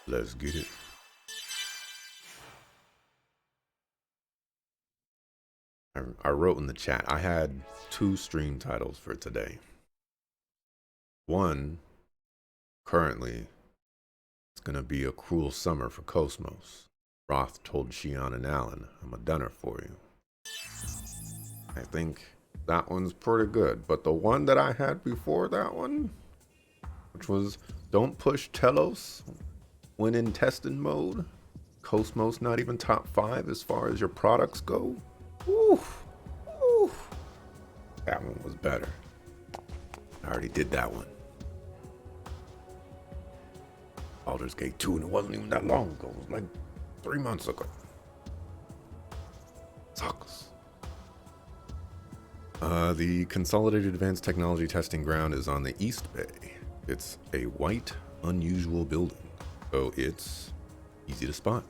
Let's get it. I wrote in the chat, I had two stream titles for today. One, currently, it's going to be a cruel summer for Cosmos. Roth told Shion and Alan, I'm a dunner for you. I think that one's pretty good. But the one that I had before that one, which was don't push Telos when in testing mode. Cosmos not even top 5 as far as your products go. Oof. Oof. That one was better. I already did that one. Baldur's Gate 2, and it wasn't even that long ago. It was like 3 months ago. Sucks. The Consolidated Advanced Technology Testing Ground is on the East Bay. It's a white, unusual building, so it's easy to spot.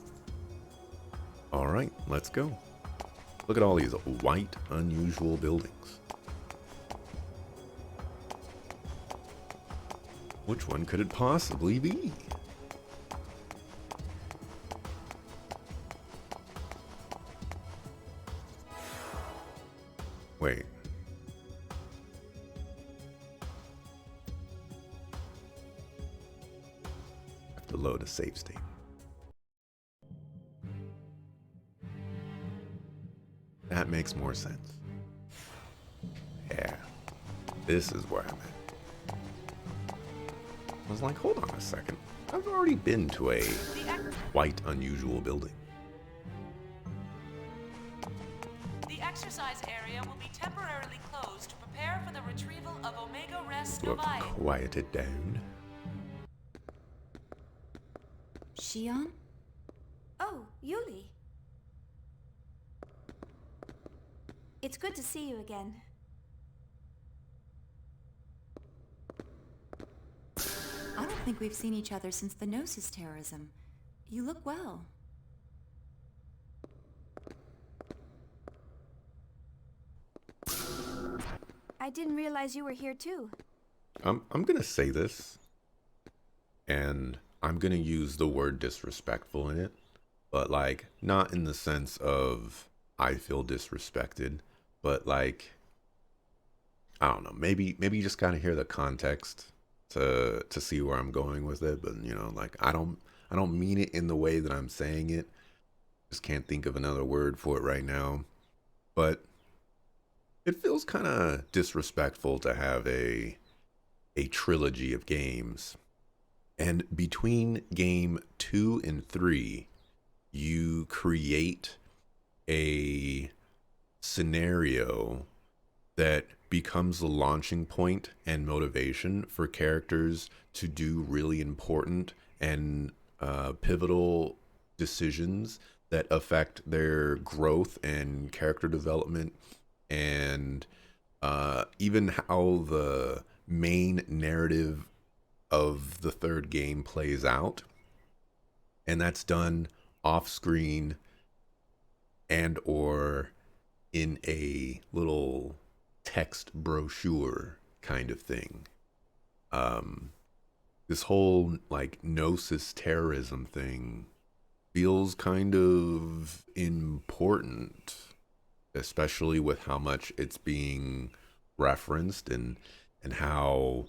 All right, let's go. Look at all these white, unusual buildings. Which one could it possibly be? Wait. I have to load a save state. That makes more sense. Yeah, this is where I'm at. I was like, hold on a second. I've already been to a white, unusual building. The exercise area will be temporarily closed to prepare for the retrieval of Omega Res Look, Novae. quiet it down. Shion? Oh, Yuli. It's good to see you again. I don't think we've seen each other since the Gnosis terrorism. You look well. I didn't realize you were here too. I'm gonna say this, and I'm gonna use the word disrespectful in it, but like not in the sense of I feel disrespected, but like I don't know, maybe you just gotta hear the context to see where I'm going with it. But you know, like I don't mean it in the way that I'm saying it. Just can't think of another word for it right now. But it feels kind of disrespectful to have a trilogy of games, and between game 2 and 3, you create a scenario that becomes the launching point and motivation for characters to do really important and pivotal decisions that affect their growth and character development, and even how the main narrative of the third game plays out. And that's done off screen and or in a little text brochure kind of thing. This whole like Gnosis terrorism thing feels kind of important, especially with how much it's being referenced, and how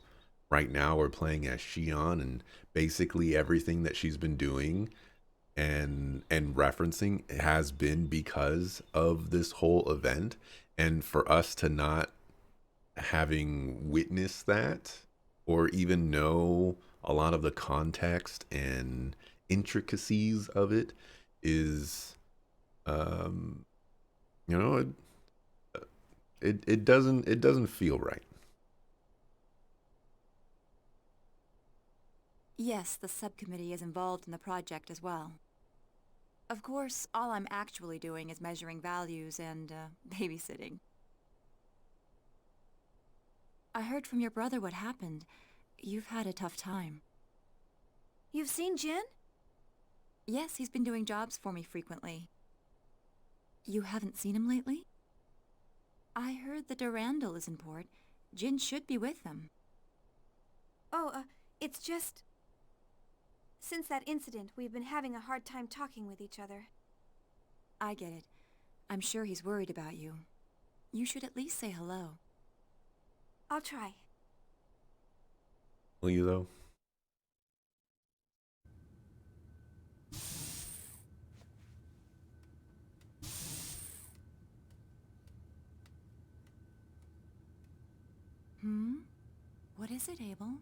right now we're playing as Shion, and basically everything that she's been doing and referencing has been because of this whole event. And for us to not having witnessed that or even know a lot of the context and intricacies of it is um you know it doesn't feel right. Yes, the subcommittee is involved in the project as well. Of course, all I'm actually doing is measuring values and, babysitting. I heard from your brother what happened. You've had a tough time. You've seen Jin? Yes, he's been doing jobs for me frequently. You haven't seen him lately? I heard the Durandal is in port. Jin should be with them. Oh, it's just... Since that incident, we've been having a hard time talking with each other. I get it. I'm sure he's worried about you. You should at least say hello. I'll try. Will you, though? What is it, Abel?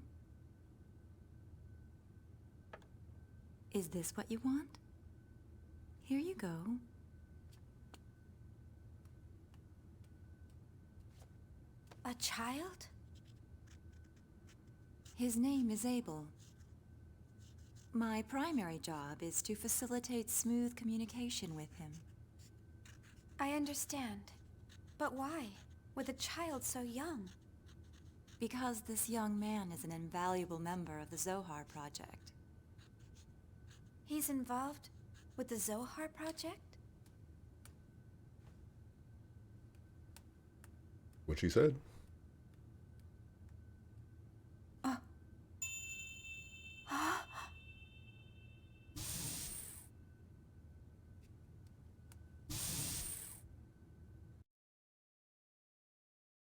Is this what you want? Here you go. A child? His name is Abel. My primary job is to facilitate smooth communication with him. I understand. But why? With a child so young? Because this young man is an invaluable member of the Zohar Project. He's involved with the Zohar Project? What she said. I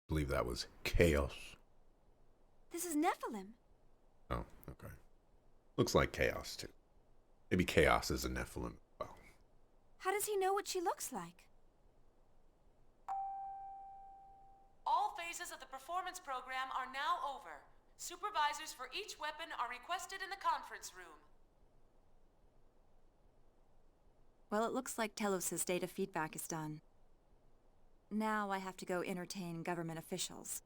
believe that was chaos. This is Nephilim. Oh, okay. Looks like chaos, too. Maybe chaos is a Nephilim. Well, How does he know what she looks like? All phases of the performance program are now over. Supervisors for each weapon are requested in the conference room. Well, it looks like Telos' data feedback is done. Now I have to go entertain government officials.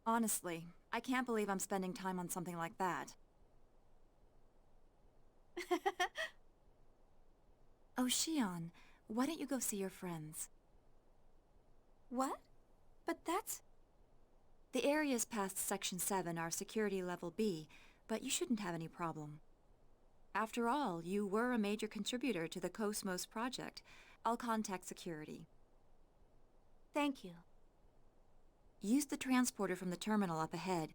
Honestly, I can't believe I'm spending time on something like that. Oh, Shion, why don't you go see your friends? What? But that's... The areas past Section 7 are Security Level B, but you shouldn't have any problem. After all, you were a major contributor to the Cosmos project. I'll contact security. Thank you. Use the transporter from the terminal up ahead.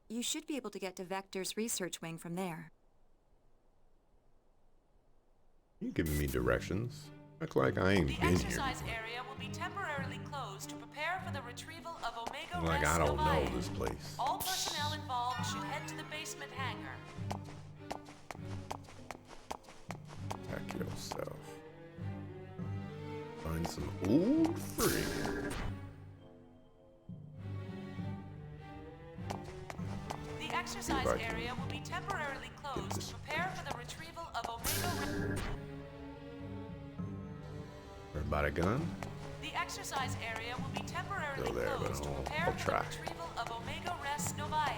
You should be able to get to Vector's research wing from there. you giving me directions? Act like I ain't The been here. exercise area will be temporarily closed to prepare for the retrival of Omega Like Res I don't know Novae. this place. All personnel involved should head to the basement hangar. Pack yourself. Find some old friends. The exercise Goodbye. area will be temporarily closed to prepare for the retrieval of Omega Res... Everybody gun? The exercise area will be temporarily Go there, but closed to I'll prepare for try. the retrieval of Omega Res Novae.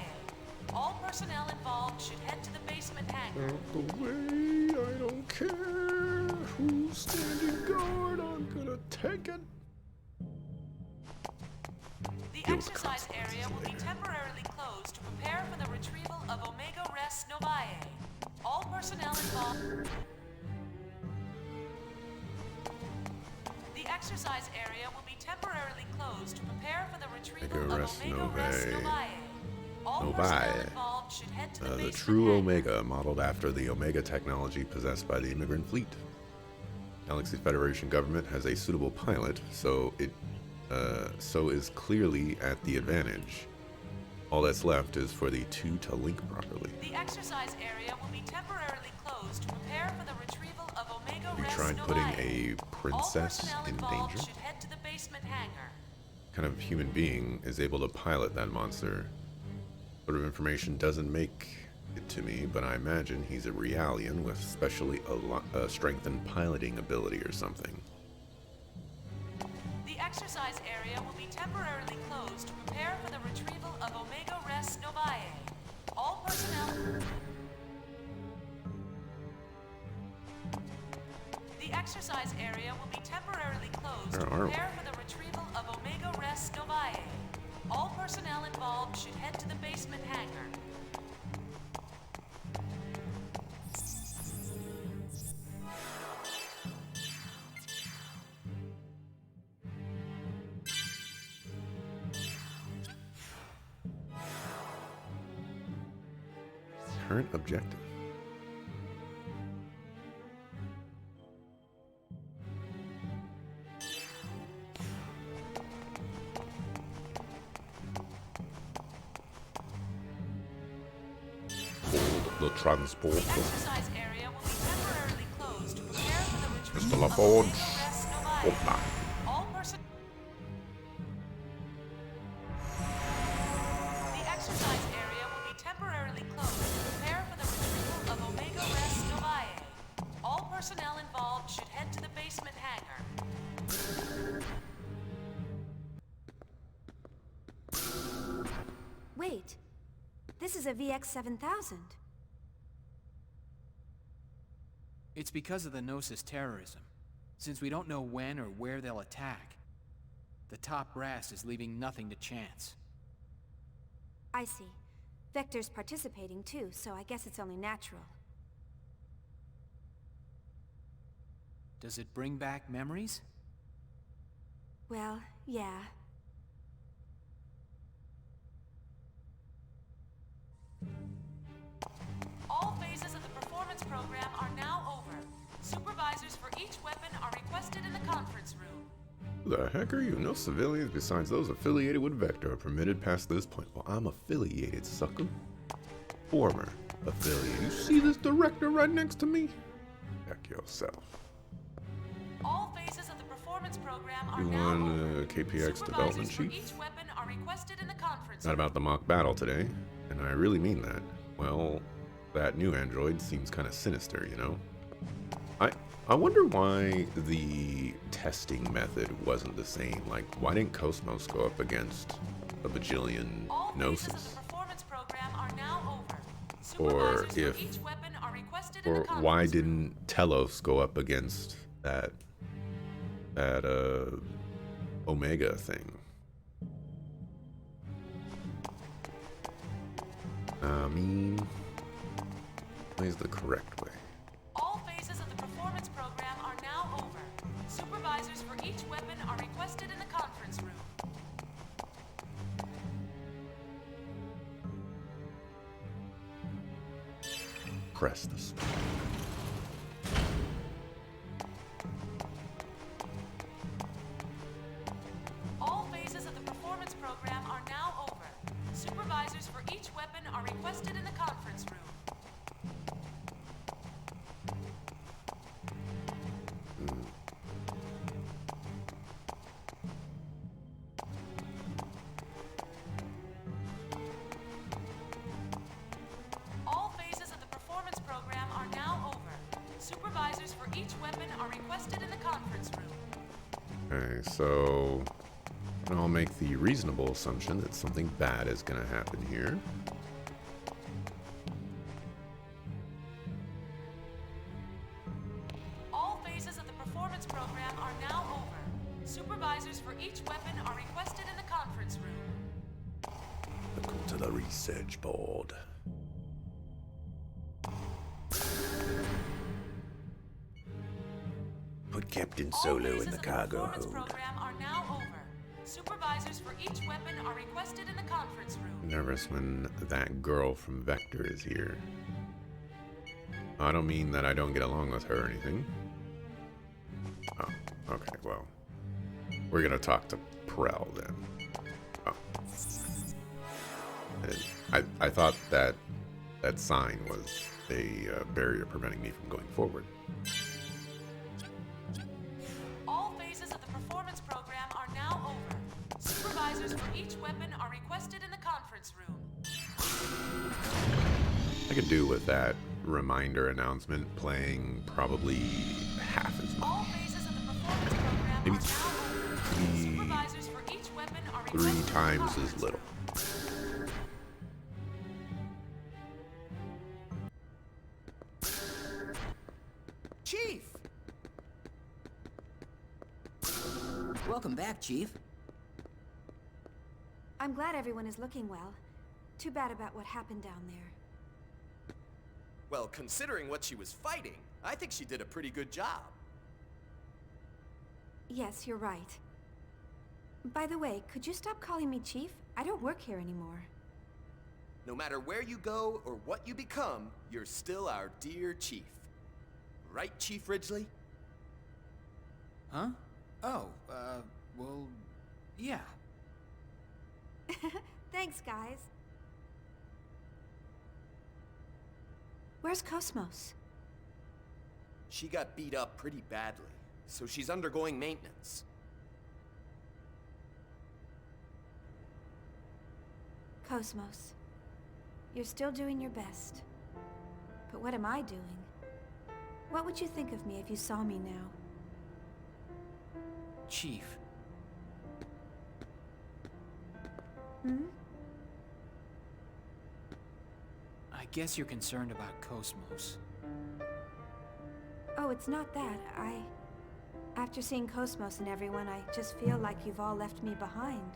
All personnel involved should head to the basement hangar. Out the way, I don't care who's standing guard, I'm gonna take it. The Deal with exercise area will be consequences later. temporarily closed to prepare for the retrieval of Omega Res Novae. All personnel involved... The exercise area will be temporarily closed to prepare for the retrieval Omega of Res Omega Res Novae. Novae. All Novae. personnel involved should head to the The basement true hangar. Omega, modeled after the Omega technology possessed by the immigrant fleet. Galaxy Federation government has a suitable pilot, so is clearly at the advantage. All that's left is for the two to link properly. The exercise area will be temporarily closed to prepare for the retrieval of Omega You Res tried Novae. putting a princess All personnel in involved danger? should head to the basement hangar. What kind of human being is able to pilot that monster? Sort of information doesn't make it to me, but I imagine he's a Realian with specially strengthened piloting ability or something. The exercise area will be temporarily closed to prepare for the retrieval of Omega Res Novae. All personnel... The exercise area will be temporarily closed to Where are we? prepare for the retrieval of Omega Res Novae. All personnel involved should head to the basement hangar. current objective? Hold the transport. The exercise area will be temporarily closed to prepare for the retreat Mr. of LaForge. Omega Res Novae. Hola. All person. The exercise area will be temporarily closed to prepare for the retrieval of Omega Res Novae. All personnel involved should head to the basement hangar. Wait. This is a VX-7000. It's because of the Gnosis terrorism. Since we don't know when or where they'll attack, the top brass is leaving nothing to chance. I see. Vector's participating too, so I guess it's only natural. Does it bring back memories? Well, yeah. All phases of the performance program are now over. Supervisors for each weapon are requested in the conference room. The heck are you? No civilians besides those affiliated with Vector are permitted past this point. Well, I'm affiliated, sucker. Former affiliate. You see this director right next to me? Check yourself. All phases of the performance program are You now won over. KPX development Supervisors for chief? each weapon are requested in the conference Not room. about the mock battle today, and I really mean that. Well, that new android seems kind of sinister, you know? I wonder why the testing method wasn't the same. Like, why didn't Cosmos go up against a bajillion All phases of Gnosis? the performance program are now over. Or Supervisors for if- each weapon are requested in Or the conference why room. didn't Telos go up against that Omega thing? I mean, where's the correct way? All phases of the performance program are now over. Supervisors for each weapon are requested in the conference room. Press the switch. All phases of the performance program are now over. Supervisors for each weapon are requested in the conference room. All phases of the performance program are now over. Supervisors for each weapon are requested in the conference room. Okay, so I'll make the reasonable assumption that something bad is going to happen here. All phases of the performance program are now over. Supervisors for each weapon are requested in the conference room. Welcome to the research board. Put Captain All Solo phases in the of cargo performance hold. program are now over. Supervisors for each weapon are requested in the conference room. Nervous when that girl from Vector is here. I don't mean that I don't get along with her or anything. Oh, okay, well. We're gonna talk to Prel then. Oh. I thought that that sign was a barrier preventing me from going forward. All phases of the performance program are now over. Supervisors for each weapon are requested in the conference room. I could do with that reminder announcement playing probably half as much. All phases of the performance program Maybe are now over. three- Supervisors for each weapon are requested Three in the times conference as little. room. Chief! Welcome back, Chief. I'm glad everyone is looking well. Too bad about what happened down there. Well, considering what she was fighting, I think she did a pretty good job. Yes, you're right. By the way, could you stop calling me Chief? I don't work here anymore. No matter where you go or what you become, you're still our dear Chief. Right, Chief Ridgely? Huh? Oh, well, yeah. Thanks, guys. Where's Cosmos? She got beat up pretty badly, so she's undergoing maintenance. Cosmos, you're still doing your best. But what am I doing? What would you think of me if you saw me now? Chief, Hmm? I guess you're concerned about Cosmos. Oh, it's not that. After seeing Cosmos and everyone, I just feel like you've all left me behind.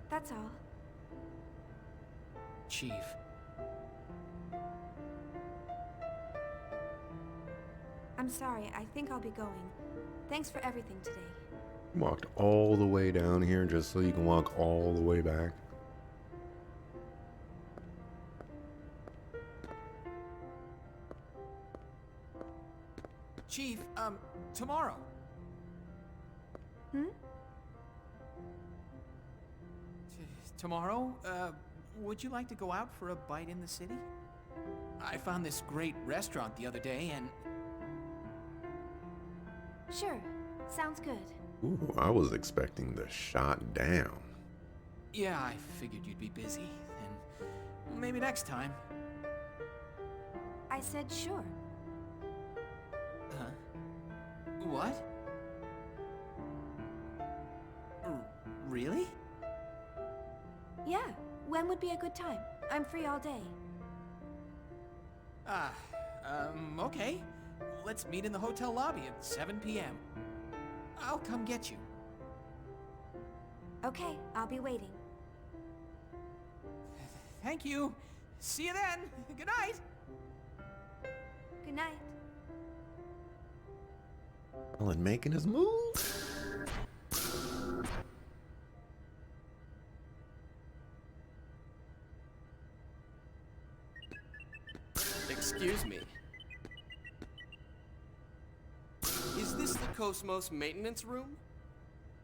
That's all. Chief, I'm sorry, I think I'll be going. Thanks for everything today. Walked all the way down here just so you can walk all the way back. Chief, tomorrow. Hmm? Tomorrow, would you like to go out for a bite in the city? I found this great restaurant the other day and... Sure. Sounds good. Ooh, I was expecting the shot down. Yeah, I figured you'd be busy, and maybe next time. I said sure. Huh? What? Really? Yeah. When would be a good time? I'm free all day. Okay. Let's meet in the hotel lobby at 7 p.m. I'll come get you. Okay, I'll be waiting. Thank you. See you then. Good night. Good night. Alan making his move. Excuse me. Is this the Cosmos maintenance room?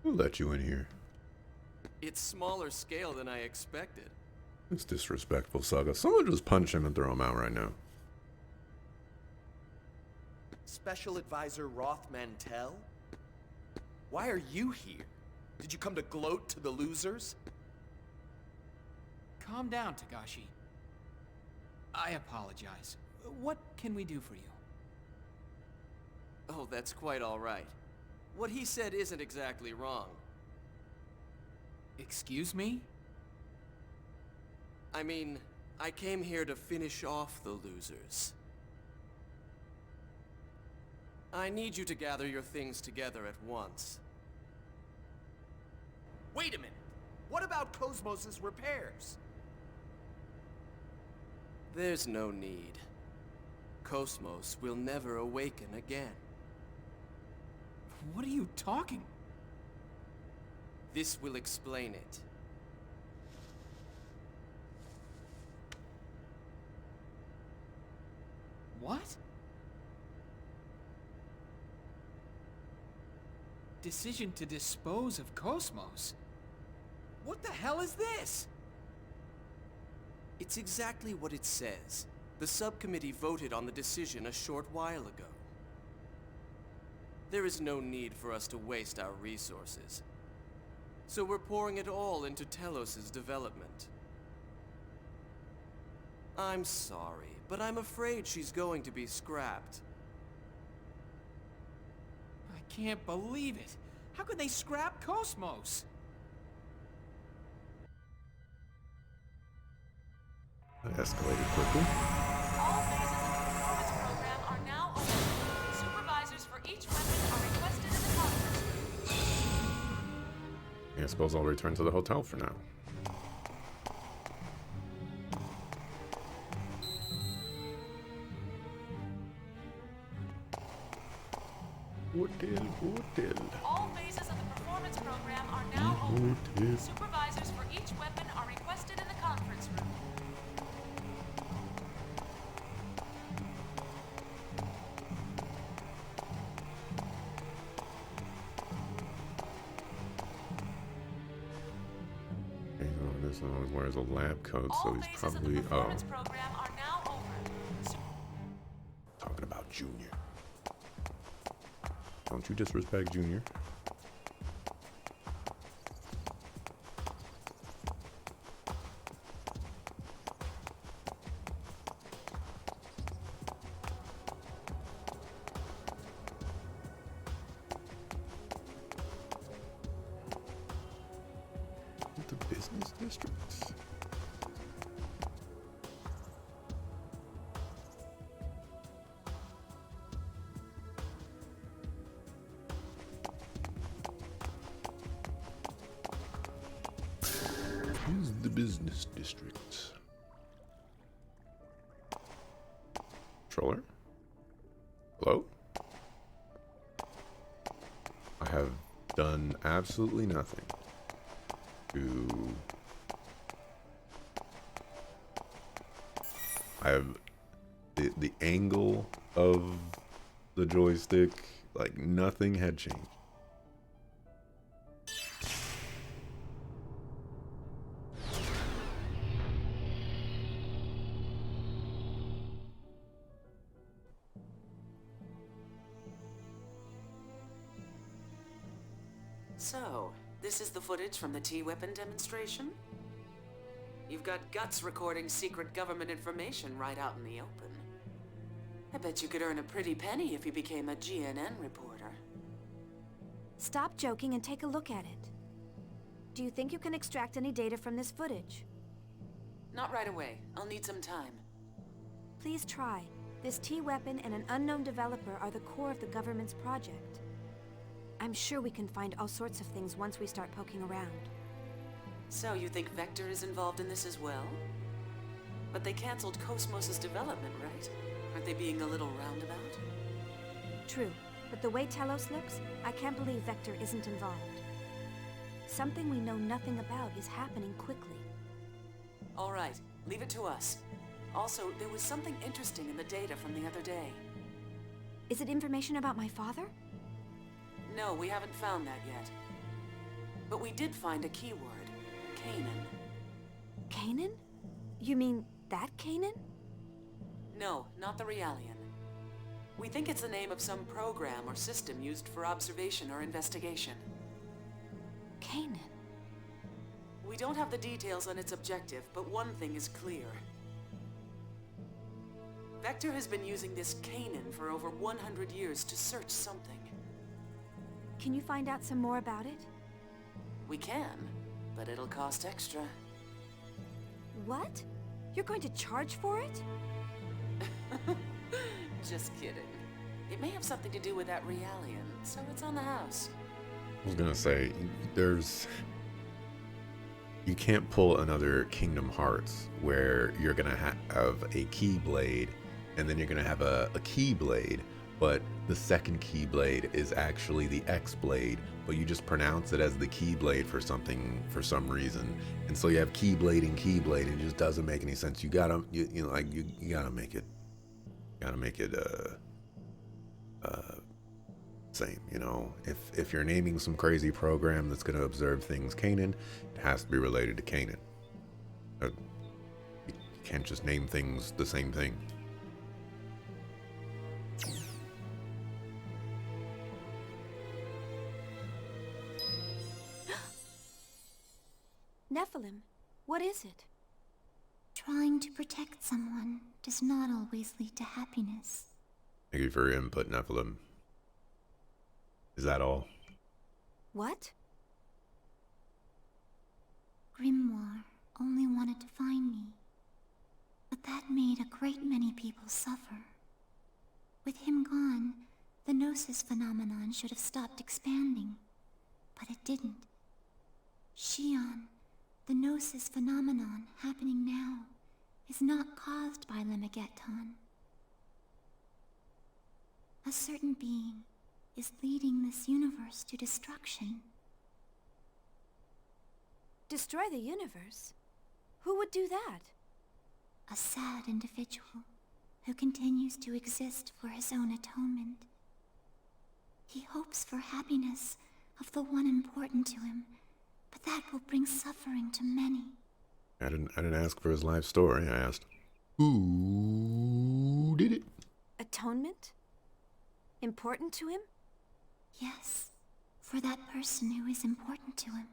Who let you in here? It's smaller scale than I expected. It's disrespectful, Saga. Someone just punch him and throw him out right now. Special Advisor Roth Mantell? Why are you here? Did you come to gloat to the losers? Calm down, Tagashi. I apologize. What can we do for you? Oh, that's quite all right. What he said isn't exactly wrong. Excuse me? I mean, I came here to finish off the losers. I need you to gather your things together at once. Wait a minute! What about Cosmos's repairs? There's no need. Cosmos will never awaken again. What are you talking? This will explain it. What? Decision to dispose of Cosmos? What the hell is this? It's exactly what it says. The subcommittee voted on the decision a short while ago. There is no need for us to waste our resources. So we're pouring it all into Telos's development. I'm sorry, but I'm afraid she's going to be scrapped. I can't believe it. How could they scrap Cosmos? That escalated quickly. All phases of the performance program are now open. Supervisors for each weapon are requested in the conference room. I suppose I'll return to the hotel for now. Hotel. All phases of the performance program are now over. Hotel. Supervisors for each weapon are requested in the conference room. This one wears a lab coat, so All he's phases of the probably performance program are now over. talking about Junior. Don't you disrespect Junior. The business districts. Here's the business district. Controller? Hello? I have done absolutely nothing to... I have the angle of the joystick, like nothing had changed. So, this is the footage from the T-weapon demonstration? You've got guts recording secret government information right out in the open. I bet you could earn a pretty penny if you became a GNN reporter. Stop joking and take a look at it. Do you think you can extract any data from this footage? Not right away. I'll need some time. Please try. This T-weapon and an unknown developer are the core of the government's project. I'm sure we can find all sorts of things once we start poking around. So, you think Vector is involved in this as well? But they canceled Cosmos' development, right? Aren't they being a little roundabout? True, but the way Telos looks, I can't believe Vector isn't involved. Something we know nothing about is happening quickly. All right, leave it to us. Also, there was something interesting in the data from the other day. Is it information about my father? No, we haven't found that yet. But we did find a keyword. Canaan. Canaan? You mean that Canaan? No, not the Realian. We think it's the name of some program or system used for observation or investigation. Canaan? We don't have the details on its objective, but one thing is clear. Vector has been using this Canaan for over 100 years to search something. Can you find out some more about it? We can, but it'll cost extra. What? You're going to charge for it? Just kidding. It may have something to do with that Realian, so it's on the house. I was gonna say, you can't pull another Kingdom Hearts where you're gonna have a Keyblade, and then you're gonna have a Keyblade, but the second Keyblade is actually the X-Blade, but you just pronounce it as the Keyblade for some reason, and so you have Keyblade and Keyblade, and it just doesn't make any sense. You gotta make it same, you know. If you're naming some crazy program that's gonna observe things Canaan, it has to be related to Canaan. You can't just name things the same thing. Nephilim, what is it? Trying to protect someone does not always lead to happiness. Thank you for your input, Nephilim. Is that all? What? Grimoire only wanted to find me, but that made a great many people suffer. With him gone, the Gnosis phenomenon should have stopped expanding, but it didn't. Shion, the Gnosis phenomenon happening now, is not caused by Lemegeton. A certain being, is leading this universe to destruction. Destroy the universe? Who would do that? A sad individual who continues to exist for his own atonement. He hopes for happiness of the one important to him, but that will bring suffering to many. I didn't ask for his life story. I asked, who did it? Atonement? Important to him? Yes, for that person who is important to him.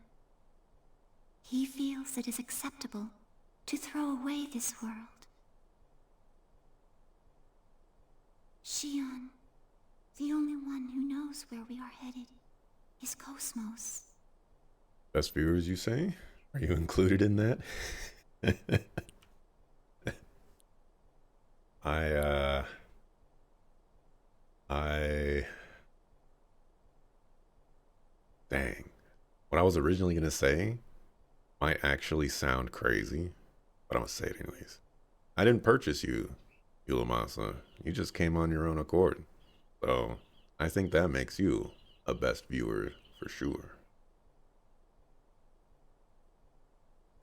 He feels it is acceptable to throw away this world. Shion, the only one who knows where we are headed, is Cosmos. Best viewers, you say? Are you included in that? Dang. What I was originally going to say might actually sound crazy, but I'm going to say it anyways. I didn't purchase you, Yulamasa. You just came on your own accord. So, I think that makes you a best viewer for sure.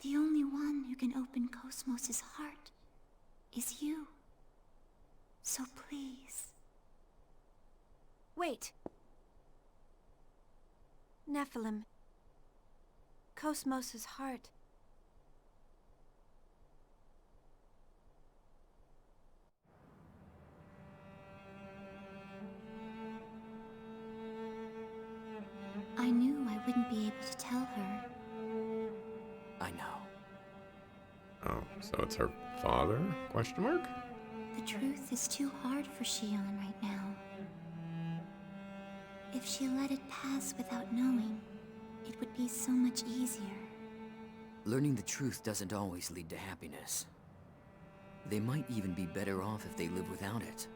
The only one who can open Cosmos' heart is you. So please. Wait. Nephilim. Cosmos' heart. I knew I wouldn't be able to tell her. I know. Oh, so it's her father? Question mark? The truth is too hard for Shion right now. If she let it pass without knowing, it would be so much easier. Learning the truth doesn't always lead to happiness. They might even be better off if they live without it.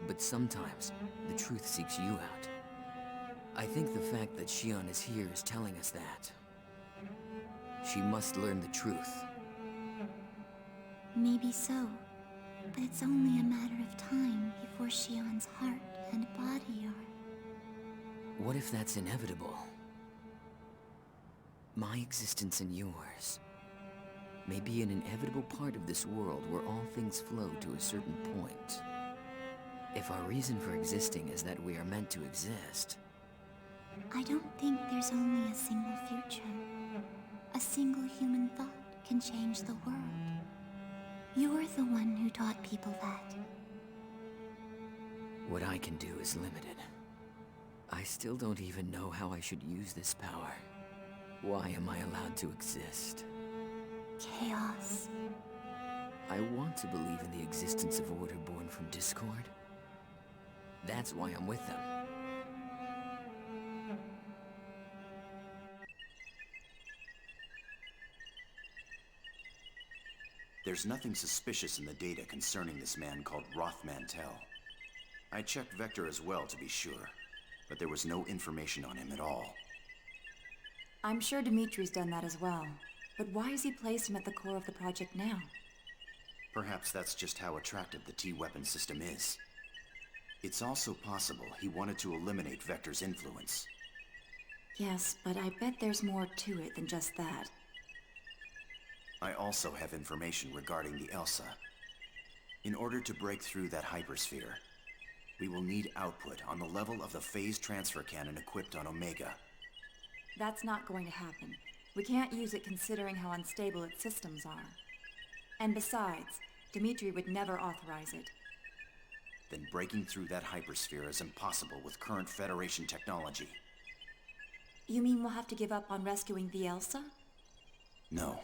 But sometimes, the truth seeks you out. I think the fact that Shion is here is telling us that. She must learn the truth. Maybe so, but it's only a matter of time before Shion's heart and body are... What if that's inevitable? My existence and yours may be an inevitable part of this world where all things flow to a certain point. If our reason for existing is that we are meant to exist... I don't think there's only a single future. A single human thought can change the world. You're the one who taught people that. What I can do is limited. I still don't even know how I should use this power. Why am I allowed to exist? Chaos. I want to believe in the existence of order born from discord. That's why I'm with them. There's nothing suspicious in the data concerning this man called Roth Mantell. I checked Vector as well to be sure, but there was no information on him at all. I'm sure Dimitri's done that as well. But why has he placed him at the core of the project now? Perhaps that's just how attractive the T-weapon system is. It's also possible he wanted to eliminate Vector's influence. Yes, but I bet there's more to it than just that. I also have information regarding the Elsa. In order to break through that hypersphere, we will need output on the level of the phase transfer cannon equipped on Omega. That's not going to happen. We can't use it considering how unstable its systems are. And besides, Dimitri would never authorize it. Then breaking through that hypersphere is impossible with current Federation technology. You mean we'll have to give up on rescuing the Elsa? No,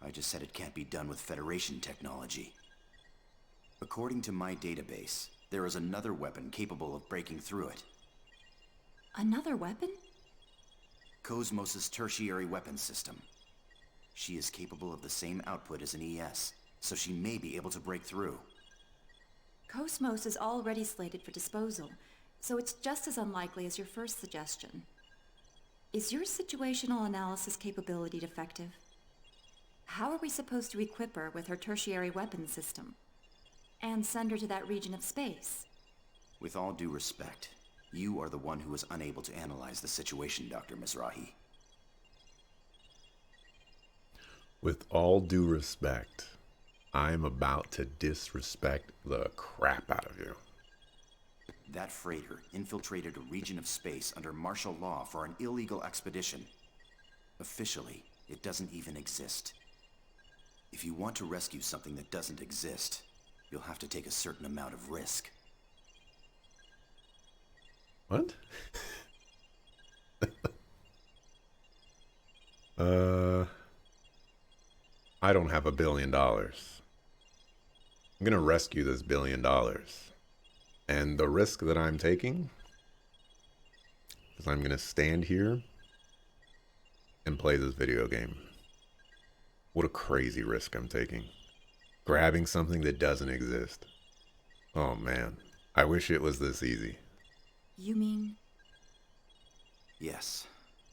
I just said it can't be done with Federation technology. According to my database, there is another weapon capable of breaking through it. Another weapon? Cosmos' tertiary weapon system. She is capable of the same output as an ES, so she may be able to break through. Cosmos is already slated for disposal, so it's just as unlikely as your first suggestion. Is your situational analysis capability defective? How are we supposed to equip her with her tertiary weapon system? And send her to that region of space? With all due respect, You are the one who is unable to analyze the situation, Dr. Mizrahi. With all due respect, I'm about to disrespect the crap out of you. That freighter infiltrated a region of space under martial law for an illegal expedition. Officially, it doesn't even exist. If you want to rescue something that doesn't exist, you'll have to take a certain amount of risk. What? I don't have $1 billion. I'm gonna rescue this $1 billion. And the risk that I'm taking is I'm gonna stand here and play this video game. What a crazy risk I'm taking. Grabbing something that doesn't exist. Oh man, I wish it was this easy. You mean? Yes,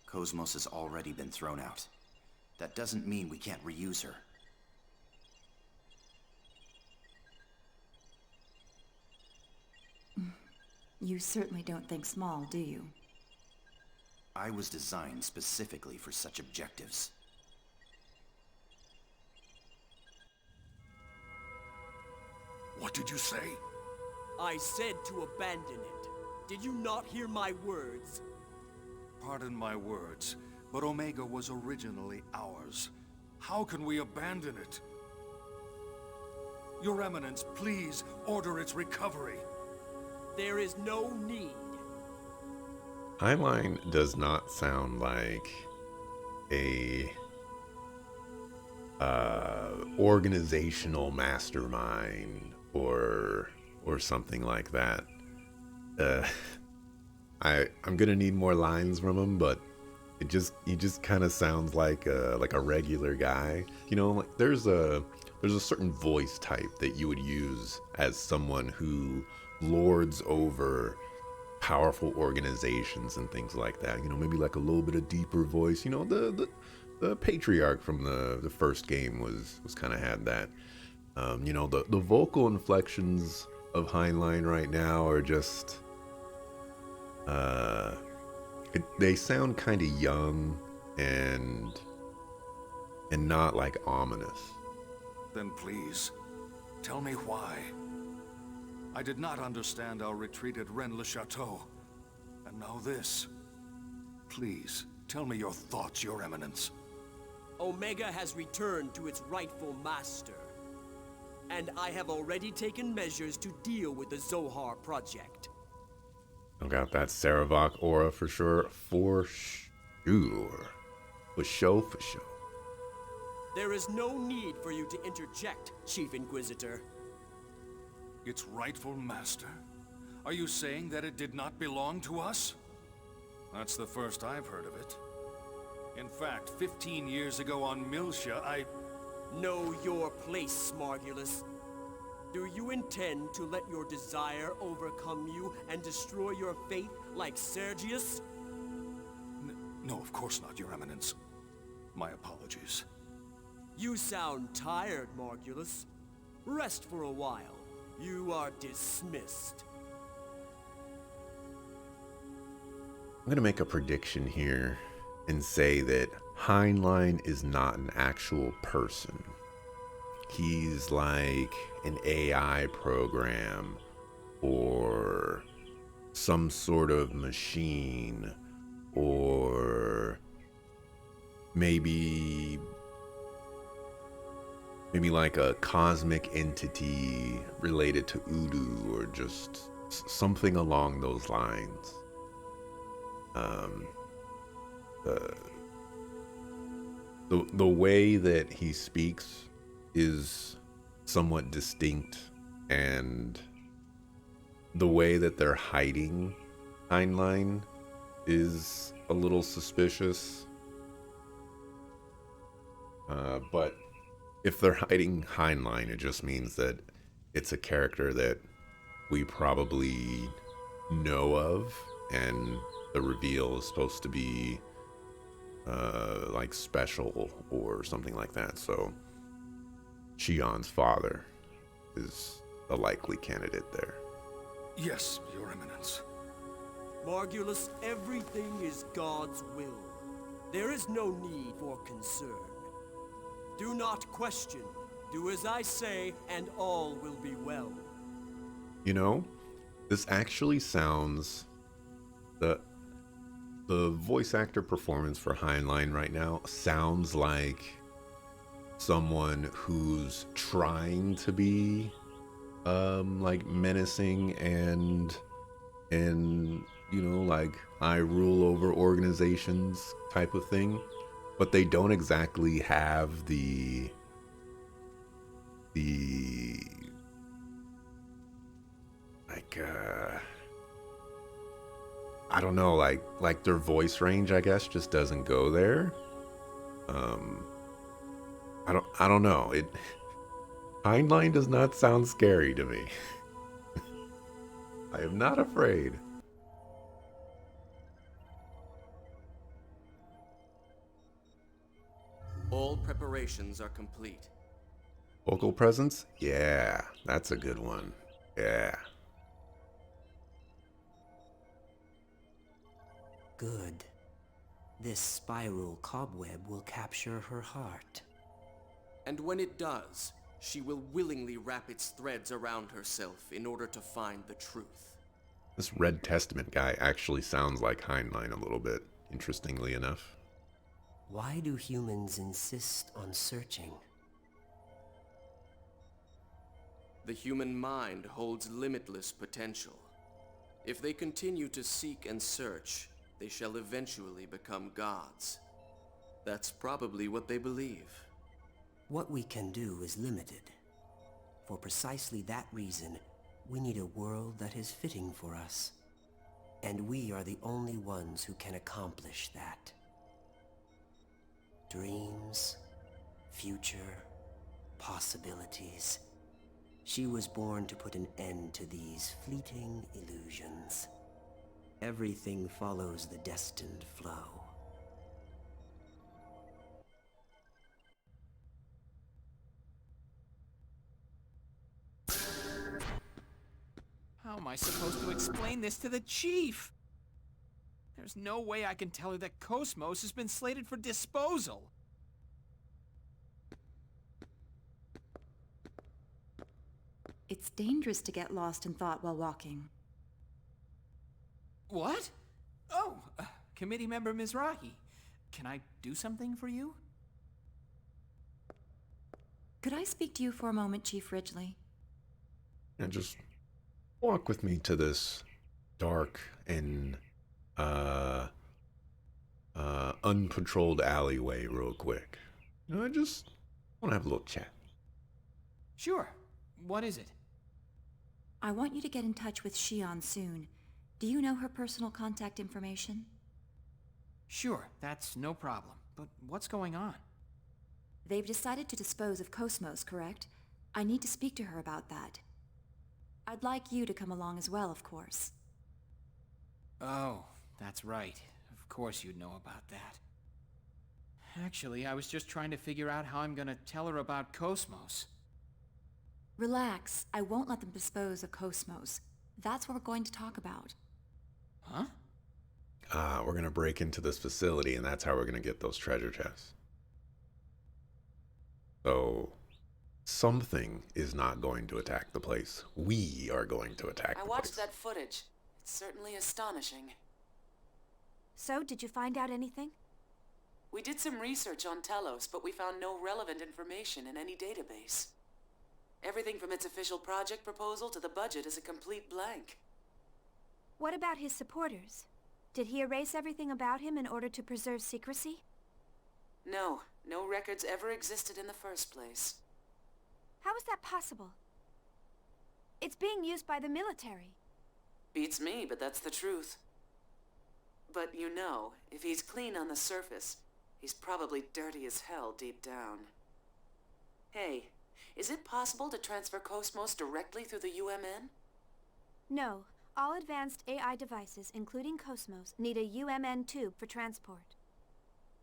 Cosmos has already been thrown out. That doesn't mean we can't reuse her. You certainly don't think small, do you? I was designed specifically for such objectives. What did you say? I said to abandon it. Did you not hear my words? Pardon my words, but Omega was originally ours. How can we abandon it? Your Eminence, please order its recovery. There is no need. Highline does not sound like a organizational mastermind or something like that. I'm gonna need more lines from him, but he just kind of sounds like a regular guy. You know, like there's a certain voice type that you would use as someone who lords over powerful organizations and things like that. You know, maybe like a little bit of deeper voice. You know, the patriarch from the first game was kind of had that. You know, the vocal inflections of Heinlein right now are just they sound kind of young and not like ominous. Then please, tell me why. I did not understand our retreat at Rennes-le-Château. And now this. Please, tell me your thoughts, Your Eminence. Omega has returned to its rightful master. And I have already taken measures to deal with the Zohar project. I got that Saravok aura for sure. For sure. For sure. There is no need for you to interject, Chief Inquisitor. Its rightful master? Are you saying that it did not belong to us? That's the first I've heard of it. In fact, 15 years ago on Miltia, I... Know your place, Smargulus. Do you intend to let your desire overcome you and destroy your faith like Sergius? No, of course not, Your Eminence. My apologies. You sound tired, Margulus. Rest for a while. You are dismissed. I'm going to make a prediction here and say that Heinlein is not an actual person. He's like an AI program or some sort of machine, or maybe like a cosmic entity related to Udu, or just something along those lines. The way that he speaks is somewhat distinct, and the way that they're hiding Heinlein is a little suspicious. But if they're hiding Heinlein, it just means that it's a character that we probably know of, and the reveal is supposed to be like special or something like that. So Shion's father is a likely candidate there. Yes, Your Eminence. Margulis, everything is God's will. There is no need for concern. Do not question. Do as I say, and all will be well. You know, this actually sounds... The voice actor performance for Heinlein right now sounds like someone who's trying to be like menacing and you know, like I rule over organizations type of thing, but they don't exactly have the like I don't know, like their voice range, I guess, just doesn't go there. Um, I don't know. Heinlein does not sound scary to me. I am not afraid. All preparations are complete. Vocal presence? Yeah, that's a good one. Yeah. Good. This spiral cobweb will capture her heart. And when it does, she will willingly wrap its threads around herself in order to find the truth. This Red Testament guy actually sounds like Heinlein a little bit, interestingly enough. Why do humans insist on searching? The human mind holds limitless potential. If they continue to seek and search, they shall eventually become gods. That's probably what they believe. What we can do is limited. For precisely that reason, we need a world that is fitting for us. And we are the only ones who can accomplish that. Dreams, future, possibilities. She was born to put an end to these fleeting illusions. Everything follows the destined flow. How am I supposed to explain this to the chief? There's no way I can tell her that Cosmos has been slated for disposal. It's dangerous to get lost in thought while walking. What? Oh, committee member Mizrahi. Can I do something for you? Could I speak to you for a moment, Chief Ridgely? And just walk with me to this dark and unpatrolled alleyway real quick. You know, I just want to have a little chat. Sure. What is it? I want you to get in touch with Shion soon. Do you know her personal contact information? Sure, that's no problem. But what's going on? They've decided to dispose of Cosmos, correct? I need to speak to her about that. I'd like you to come along as well, of course. Oh, that's right. Of course you'd know about that. Actually, I was just trying to figure out how I'm gonna tell her about Cosmos. Relax. I won't let them dispose of Cosmos. That's what we're going to talk about. Huh? We're gonna break into this facility, and that's how we're gonna get those treasure chests. So, something is not going to attack the place. We are going to attack the place. I watched that footage. It's certainly astonishing. So, did you find out anything? We did some research on Telos, but we found no relevant information in any database. Everything from its official project proposal to the budget is a complete blank. What about his supporters? Did he erase everything about him in order to preserve secrecy? No, no records ever existed in the first place. How is that possible? It's being used by the military. Beats me, but that's the truth. But you know, if he's clean on the surface, he's probably dirty as hell deep down. Hey, is it possible to transfer Cosmos directly through the UMN? No. All advanced AI devices, including Cosmos, need a UMN tube for transport.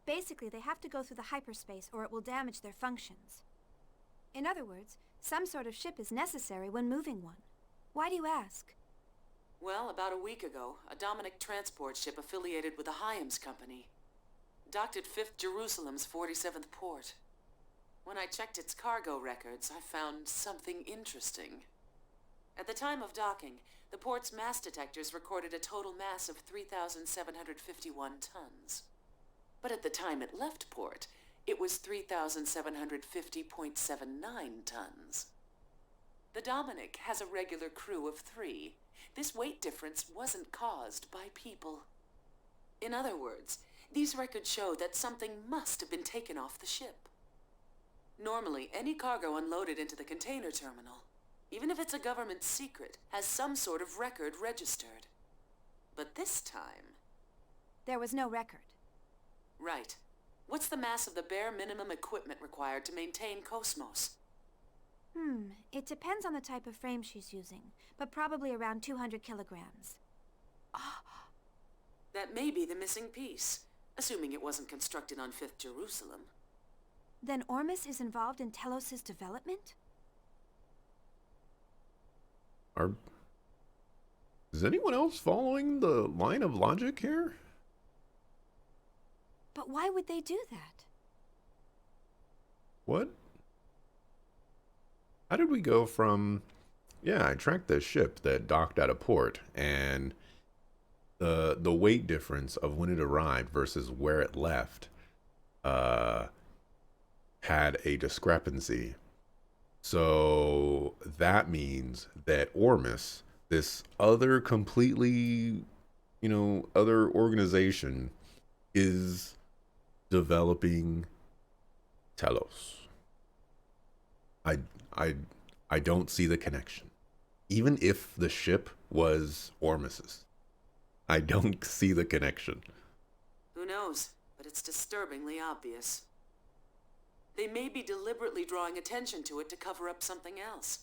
Basically, they have to go through the hyperspace or it will damage their functions. In other words, some sort of ship is necessary when moving one. Why do you ask? Well, about a week ago, a Dominic transport ship affiliated with the Hyams Company docked at 5th Jerusalem's 47th port. When I checked its cargo records, I found something interesting. At the time of docking, the port's mass detectors recorded a total mass of 3,751 tons. But at the time it left port, it was 3,750.79 tons. The Dominic has a regular crew of 3. This weight difference wasn't caused by people. In other words, these records show that something must have been taken off the ship. Normally, any cargo unloaded into the container terminal, even if it's a government secret, has some sort of record registered. But this time... There was no record. Right. What's the mass of the bare minimum equipment required to maintain Cosmos? It depends on the type of frame she's using, but probably around 200 kilograms. That may be the missing piece, assuming it wasn't constructed on 5th Jerusalem. Then Ormus is involved in Telos' development? Is anyone else following the line of logic here? But why would they do that? What? How did we go from... Yeah, I tracked this ship that docked at a port, and the weight difference of when it arrived versus where it left had a discrepancy. So that means that Ormus, this other completely, other organization, is developing Telos. I don't see the connection. Even if the ship was Ormus's, I don't see the connection. Who knows? But it's disturbingly obvious. They may be deliberately drawing attention to it to cover up something else.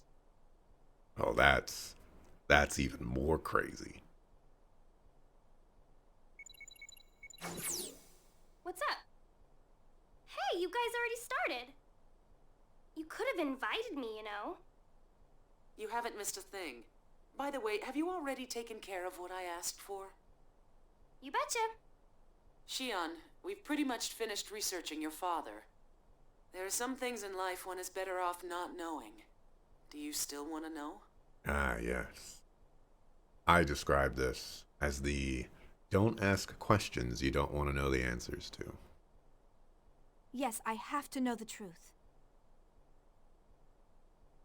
Oh, that's even more crazy. What's up? Hey, you guys already started. You could have invited me, you know. You haven't missed a thing. By the way, have you already taken care of what I asked for? You betcha. Shion, we've pretty much finished researching your father. There are some things in life one is better off not knowing. Do you still want to know? Ah, yes. I describe this as the don't ask questions you don't want to know the answers to. Yes, I have to know the truth.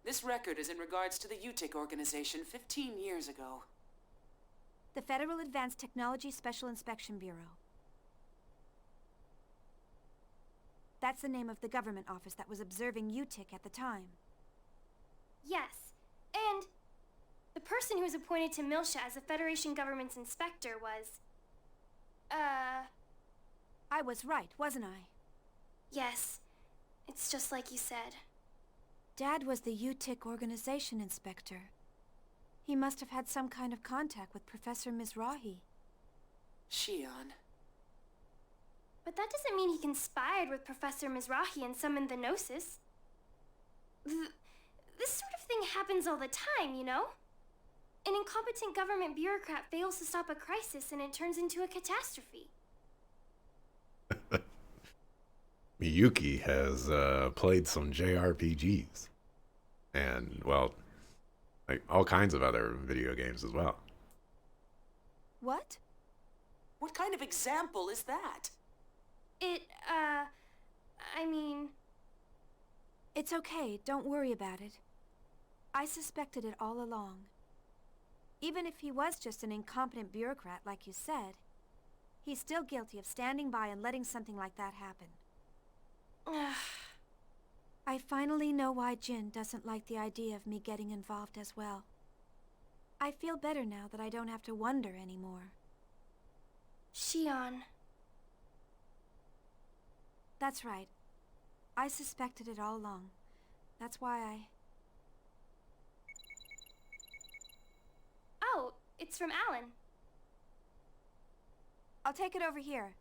This record is in regards to the UTIC organization 15 years ago. The Federal Advanced Technology Special Inspection Bureau. That's the name of the government office that was observing UTIC at the time. Yes, and the person who was appointed to Milsha as the Federation government's inspector was... I was right, wasn't I? Yes, it's just like you said. Dad was the UTIC organization inspector. He must have had some kind of contact with Professor Mizrahi. Shion. But that doesn't mean he conspired with Professor Mizrahi and summoned the Gnosis. This sort of thing happens all the time, you know? An incompetent government bureaucrat fails to stop a crisis and it turns into a catastrophe. Miyuki has played some JRPGs. And, well, like all kinds of other video games as well. What? What kind of example is that? I mean... It's okay, don't worry about it. I suspected it all along. Even if he was just an incompetent bureaucrat, like you said, he's still guilty of standing by and letting something like that happen. I finally know why Jin doesn't like the idea of me getting involved as well. I feel better now that I don't have to wonder anymore. Shion. That's right. I suspected it all along. That's why I... Oh, it's from Alan. I'll take it over here.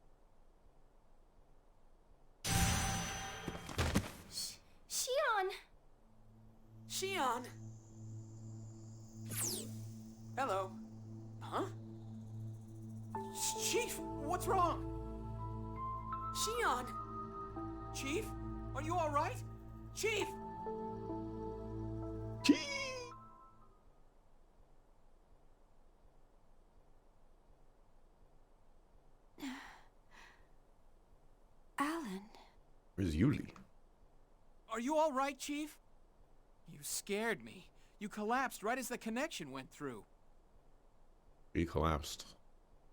Shion! Shion! Hello. Huh? Chief, what's wrong? Xion! Chief, are you all right? Chief! Alan. Where's Yuli? Are you all right, Chief? You scared me. You collapsed right as the connection went through. He collapsed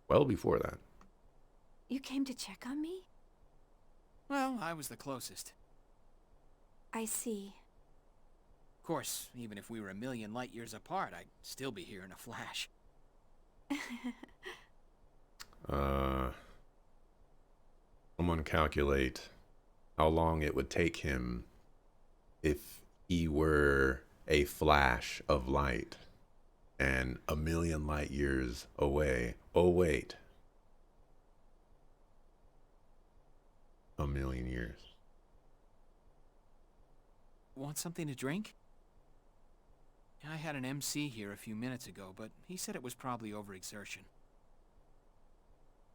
well before that. You came to check on me? Well, I was the closest. I see. Of course, even if we were a million light years apart, I'd still be here in a flash. Someone calculate how long it would take him if he were a flash of light and a million light years away. Oh, wait. A million years. Want something to drink? I had an MC here a few minutes ago, but he said it was probably overexertion.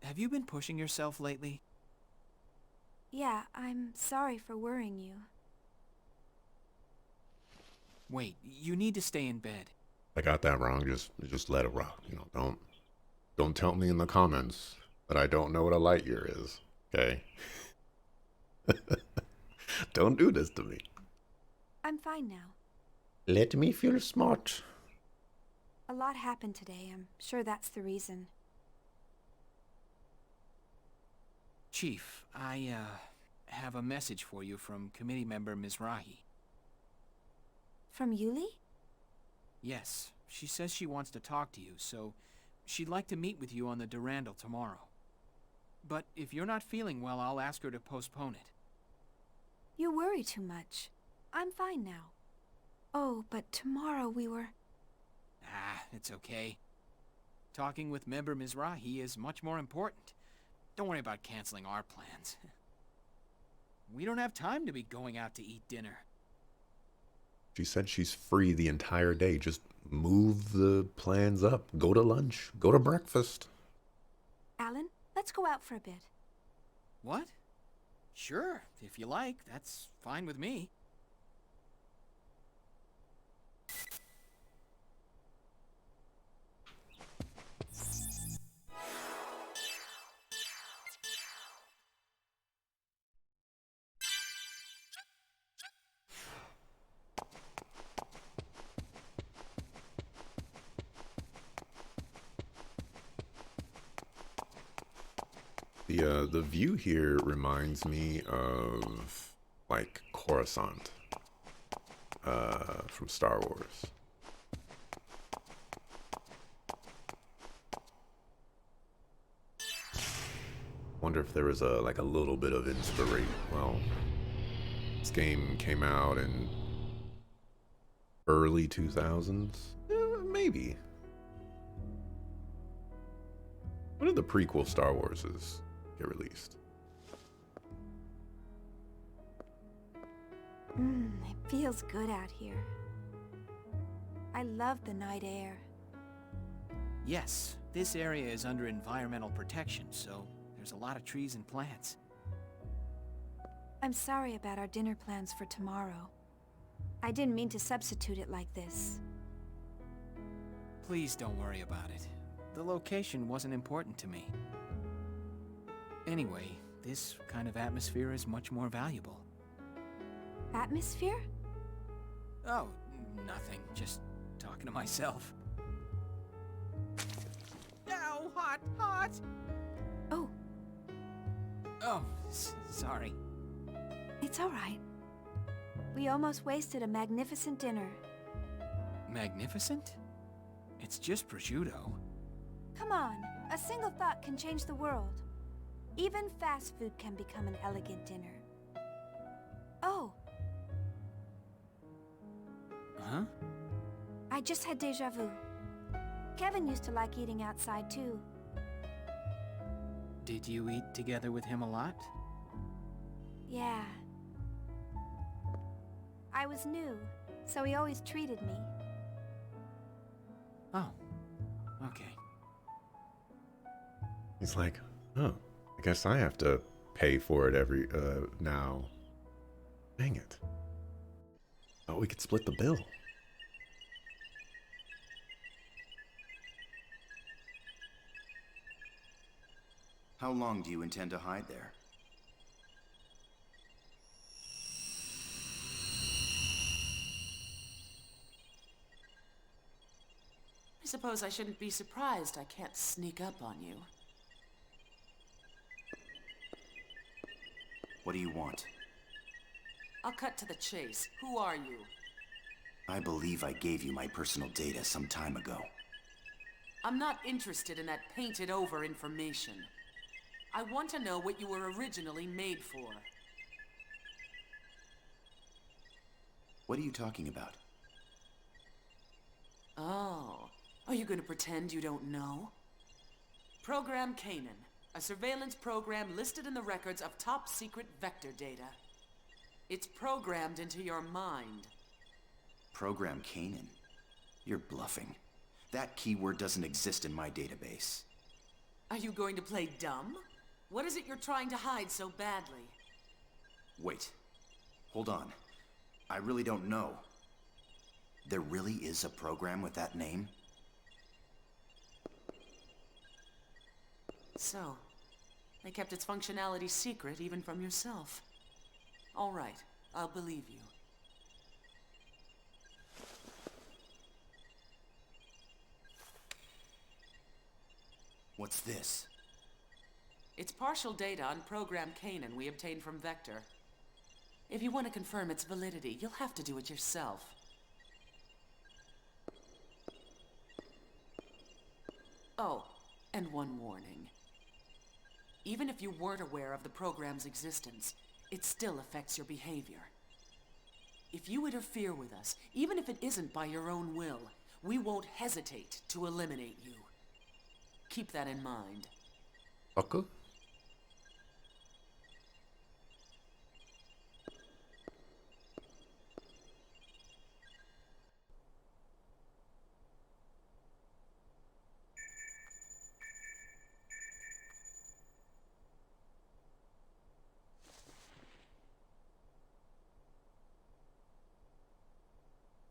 Have you been pushing yourself lately? Yeah, I'm sorry for worrying you. Wait, you need to stay in bed. I got that wrong. Just let it rock. You know, don't tell me in the comments that I don't know what a light year is. Okay? Don't do this to me. I'm fine now. Let me feel smart. A lot happened today. I'm sure that's the reason. Chief, I, have a message for you from committee member Mizrahi. From Yuli? Yes, she says she wants to talk to you, so she'd like to meet with you on the Durandal tomorrow. But if you're not feeling well, I'll ask her to postpone it. You worry too much. I'm fine now. Oh, but tomorrow we were... Ah, it's okay. Talking with member Mizrahi is much more important. Don't worry about canceling our plans. We don't have time to be going out to eat dinner. She said she's free the entire day. Just move the plans up. Go to lunch. Go to breakfast. Alan, let's go out for a bit. What? Sure, if you like. That's fine with me. The view here reminds me of like Coruscant from Star Wars. Wonder if there was a little bit of inspiration. Well, this game came out in early 2000s. Maybe. When did the prequel Star Warses get released? It feels good out here. I love the night air. Yes, this area is under environmental protection, so there's a lot of trees and plants. I'm sorry about our dinner plans for tomorrow. I didn't mean to substitute it like this. Please don't worry about it. The location wasn't important to me. Anyway, this kind of atmosphere is much more valuable. Atmosphere? Oh, nothing. Just talking to myself. Ow, hot, hot! Oh. Oh, sorry. It's all right. We almost wasted a magnificent dinner. Magnificent? It's just prosciutto. Come on, a single thought can change the world. Even fast food can become an elegant dinner. Oh. Huh? I just had déjà vu. Kevin used to like eating outside too. Did you eat together with him a lot? Yeah. I was new, so he always treated me. Oh, okay. He's like, oh, I guess I have to pay for it every, now. Dang it. Oh, we could split the bill. How long do you intend to hide there? I suppose I shouldn't be surprised I can't sneak up on you. What do you want? I'll cut to the chase. Who are you? I believe I gave you my personal data some time ago. I'm not interested in that painted-over information. I want to know what you were originally made for. What are you talking about? Oh, are you going to pretend you don't know? Program Canaan, a surveillance program listed in the records of top-secret vector data. It's programmed into your mind. Program Canaan? You're bluffing. That keyword doesn't exist in my database. Are you going to play dumb? What is it you're trying to hide so badly? Wait. Hold on. I really don't know. There really is a program with that name? So, they kept its functionality secret even from yourself. All right, I'll believe you. What's this? It's partial data on Program Canaan we obtained from Vector. If you want to confirm its validity, you'll have to do it yourself. Oh, and one warning. Even if you weren't aware of the program's existence, it still affects your behavior. If you interfere with us, even if it isn't by your own will, we won't hesitate to eliminate you. Keep that in mind. Okay.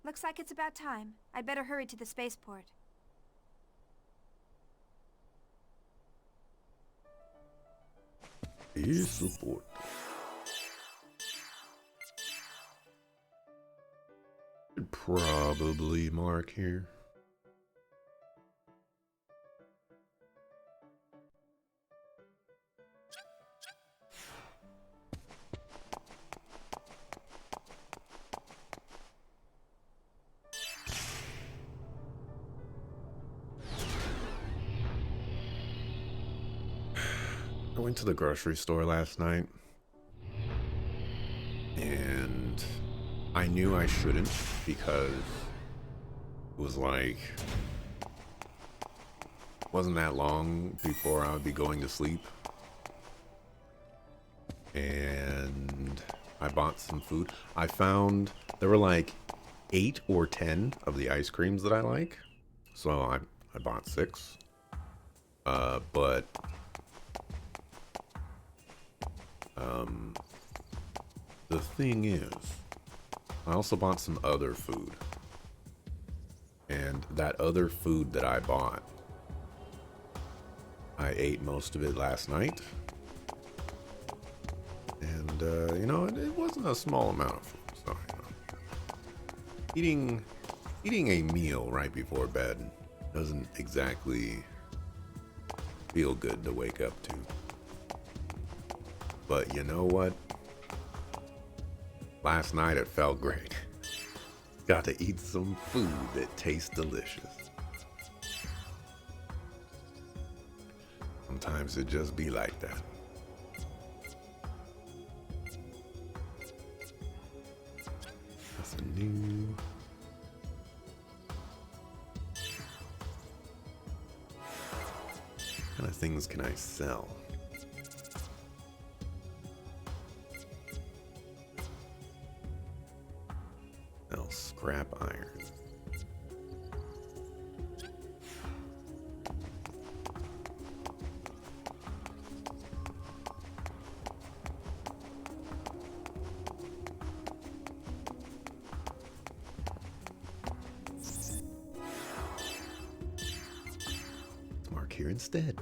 Looks like it's about time. I'd better hurry to the spaceport. Is support. Should probably mark here. I went to the grocery store last night, and I knew I shouldn't because it was like, wasn't that long before I would be going to sleep. And I bought some food. I found there were like 8 or 10 of the ice creams that I like. So I bought 6. But the thing is, I also bought some other food. And that other food that I bought, I ate most of it last night. And, you know, it wasn't a small amount of food. So, you know, eating a meal right before bed doesn't exactly feel good to wake up to. But you know what? Last night it felt great. Got to eat some food that tastes delicious. Sometimes it just be like that. That's a new... What kind of things can I sell? Sell scrap iron. here instead.